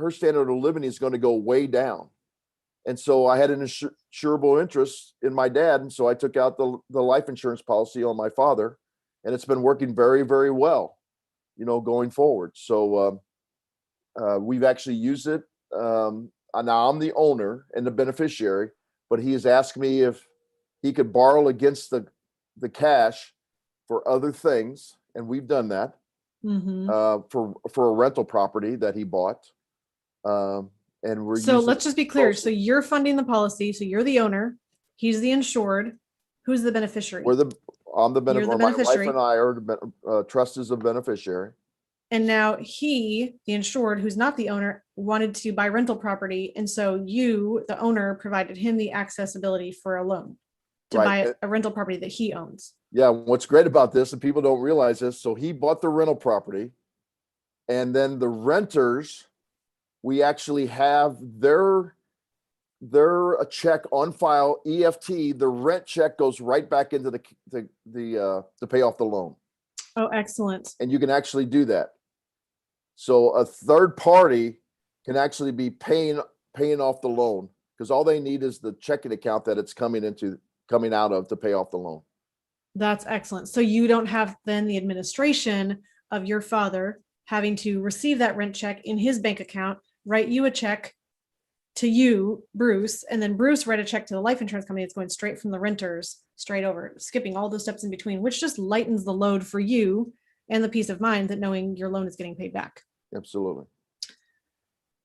standard of living is going to go way down. And so I had an insurable interest in my dad. And so I took out the life insurance policy on my father, and it's been working very, very well, going forward. So we've actually used it. Now I'm the owner and the beneficiary, but he has asked me if he could borrow against the cash for other things. And we've done that Mm-hmm. for a rental property that he bought. And we're So using let's just be clear. So mostly. you're funding the policy. So you're the owner. He's the insured. Who's the beneficiary? I'm the You're the my wife beneficiary. and I are trust as a beneficiary. And now he, the insured, who's not the owner, wanted to buy rental property. And so you, the owner, provided him the accessibility for a loan to Right. buy a rental property that he owns. Yeah. What's great about this, and people don't realize this, so he bought the rental property, and then the renters, we actually have their a check on file, EFT. The rent check goes right back into to pay off the loan. Oh, excellent. And you can actually do that. So a third party can actually be paying off the loan, because all they need is the checking account that it's coming out of to pay off the loan. That's excellent. So you don't have then the administration of your father having to receive that rent check in his bank account, write you a check to you, Bruce, and then Bruce write a check to the life insurance company that's going straight from the renters straight over, skipping all those steps in between, which just lightens the load for you and the peace of mind that knowing your loan is getting paid back. Absolutely.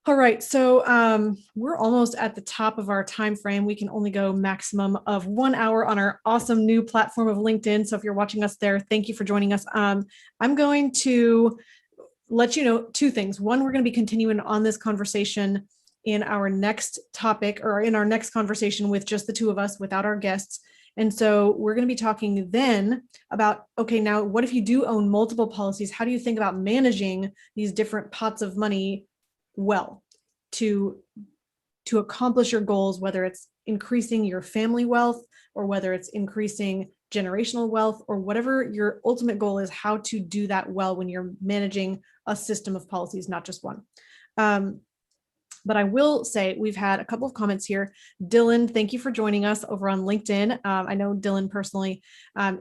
All right, so we're almost at the top of our time frame. We can only go maximum of 1 hour on our awesome new platform of LinkedIn. So if you're watching us there, thank you for joining us. I'm going to let you know two things. One, we're going to be continuing on this conversation in our next topic, or in our next conversation with just the two of us without our guests. And so we're going to be talking then about, okay, now what if you do own multiple policies? How do you think about managing these different pots of money well to accomplish your goals, whether it's increasing your family wealth or whether it's increasing generational wealth, or whatever your ultimate goal is, how to do that well when you're managing a system of policies, not just one. But I will say we've had a couple of comments here. Dylan, thank you for joining us over on LinkedIn. I know Dylan personally.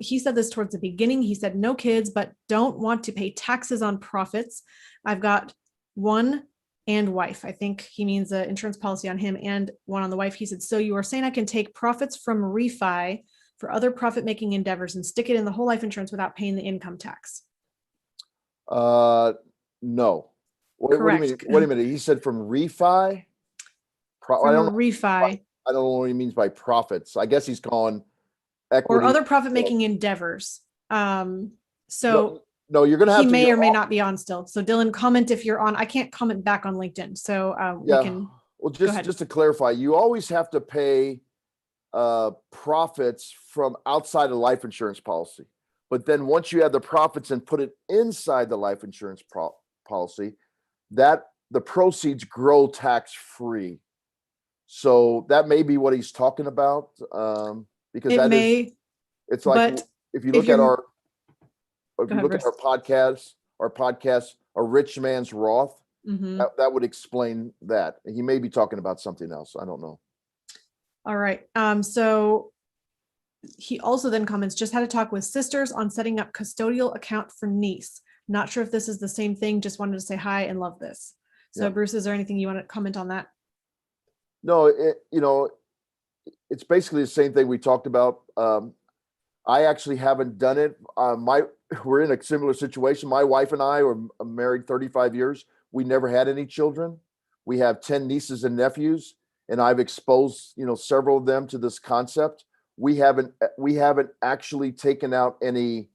He said this towards the beginning. He said, no kids, but don't want to pay taxes on profits. I've got one and wife. I think he means an insurance policy on him and one on the wife. He said, so you are saying I can take profits from refi for other profit-making endeavors and stick it in the whole life insurance without paying the income tax? No. What do you mean? Wait a minute. He said from refi? From a refi. I don't know what he means by profits. I guess he's calling equity. Or other profit-making endeavors. No, you're going to have he to. May or may not be on still. So Dylan, comment if you're on. I can't comment back on LinkedIn. So we can. Well, just to clarify, you always have to pay profits from outside of life insurance policy. But then once you have the profits and put it inside the life insurance policy, that the proceeds grow tax free. So that may be what he's talking about, because it's like, if you look at our podcast, A Rich Man's Roth, mm-hmm. that would explain that. He may be talking about something else. I don't know. All right. So he also then comments, just had a talk with sisters on setting up custodial account for niece. Not sure if this is the same thing. Just wanted to say hi and love this. So yeah. Bruce, is there anything you want to comment on that? No, it's basically the same thing we talked about. I actually haven't done it. We're in a similar situation. My wife and I were married 35 years. We never had any children. We have 10 nieces and nephews, and I've exposed, several of them to this concept. We haven't actually taken out any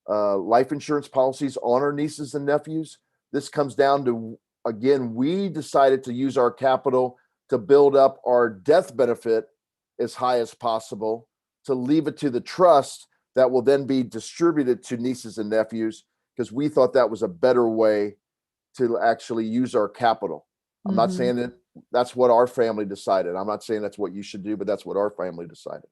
life insurance policies on our nieces and nephews. This comes down to, again, we decided to use our capital to build up our death benefit as high as possible, to leave it to the trust that will then be distributed to nieces and nephews, because we thought that was a better way to actually use our capital. I'm not saying that that's what our family decided. I'm not saying that's what you should do, but that's what our family decided.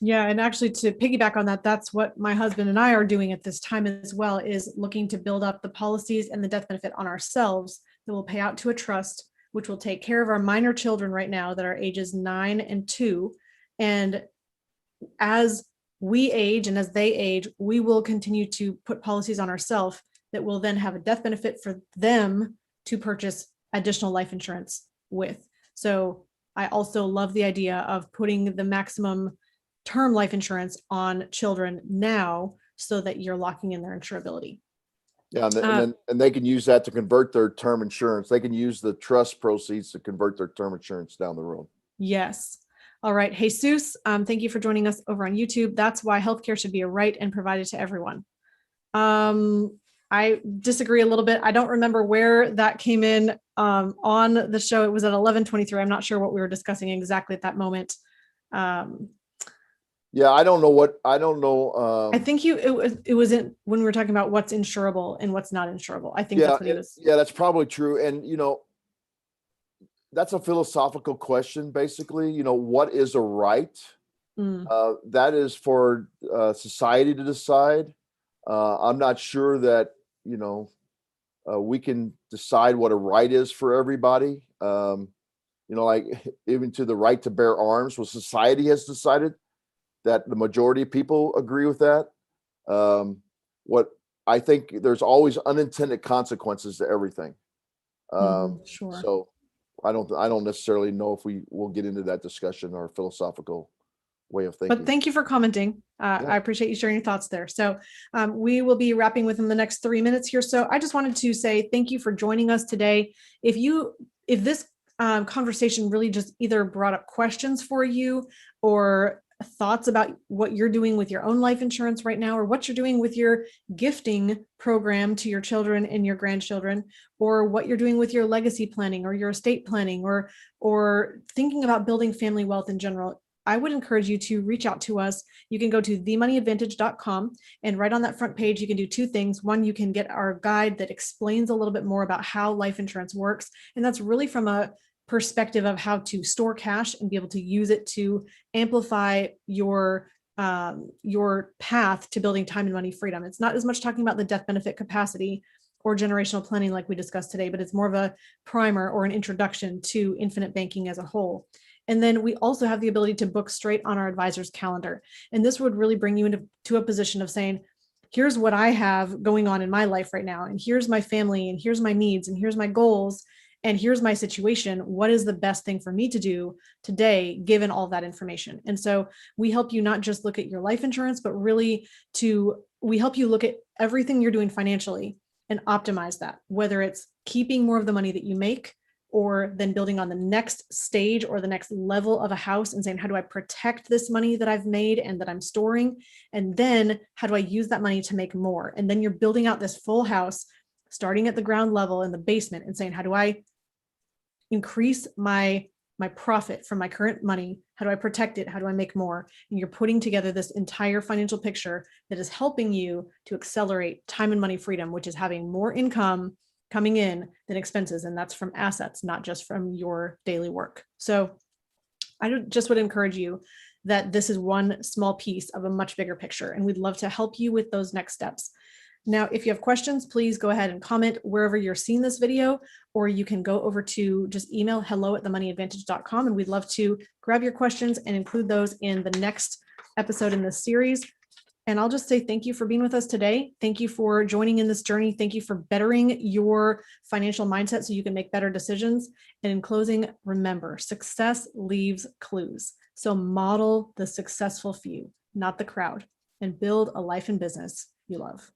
Yeah. And actually, to piggyback on that, that's what my husband and I are doing at this time as well, is looking to build up the policies and the death benefit on ourselves that will pay out to a trust, which will take care of our minor children right now that are ages 9 and 2. And as we age and as they age, we will continue to put policies on ourselves that will then have a death benefit for them to purchase additional life insurance with. So I also love the idea of putting the maximum term life insurance on children now, so that you're locking in their insurability. Yeah, and they can use that to convert their term insurance. They can use the trust proceeds to convert their term insurance down the road. Yes. All right. Jesus, thank you for joining us over on YouTube. That's why healthcare should be a right and provided to everyone. I disagree a little bit. I don't remember where that came in on the show. It was at 11:23. I'm not sure what we were discussing exactly at that moment. Yeah, I don't know. I think it was in when we were talking about what's insurable and what's not insurable. I think that's what he was. Yeah, that's probably true. And that's a philosophical question, basically. What is a right? That is for society to decide. I'm not sure that we can decide what a right is for everybody. Like even to the right to bear arms, well, society has decided that the majority of people agree with that. What I think, there's always unintended consequences to everything. Sure. So I don't necessarily know if we will get into that discussion or philosophical way of thinking. But thank you for commenting. I appreciate you sharing your thoughts there. So we will be wrapping within the next 3 minutes here. So I just wanted to say thank you for joining us today. If this conversation really just either brought up questions for you, or thoughts about what you're doing with your own life insurance right now, or what you're doing with your gifting program to your children and your grandchildren, or what you're doing with your legacy planning or your estate planning, or thinking about building family wealth in general, I would encourage you to reach out to us. You can go to themoneyadvantage.com, and right on that front page, you can do 2 things. One, you can get our guide that explains a little bit more about how life insurance works. And that's really from a perspective of how to store cash and be able to use it to amplify your path to building time and money freedom. It's not as much talking about the death benefit capacity or generational planning like we discussed today, but it's more of a primer or an introduction to infinite banking as a whole. And then we also have the ability to book straight on our advisor's calendar. And this would really bring you into a position of saying, here's what I have going on in my life right now, and here's my family, and here's my needs, and here's my goals, and here's my situation. What is the best thing for me to do today, given all that information? And so we help you not just look at your life insurance, but really we help you look at everything you're doing financially and optimize that, whether it's keeping more of the money that you make, or then building on the next stage or the next level of a house and saying, how do I protect this money that I've made and that I'm storing? And then how do I use that money to make more? And then you're building out this full house, starting at the ground level in the basement, and saying, how do I increase my profit from my current money? How do I protect it? How do I make more? And you're putting together this entire financial picture that is helping you to accelerate time and money freedom, which is having more income coming in than expenses. And that's from assets, not just from your daily work. So I just would encourage you that this is one small piece of a much bigger picture, and we'd love to help you with those next steps. Now, if you have questions, please go ahead and comment wherever you're seeing this video, or you can go over to just email hello@themoneyadvantage.com, and we'd love to grab your questions and include those in the next episode in this series. And I'll just say thank you for being with us today. Thank you for joining in this journey. Thank you for bettering your financial mindset so you can make better decisions. And in closing, remember, success leaves clues. So model the successful few, not the crowd, and build a life and business you love.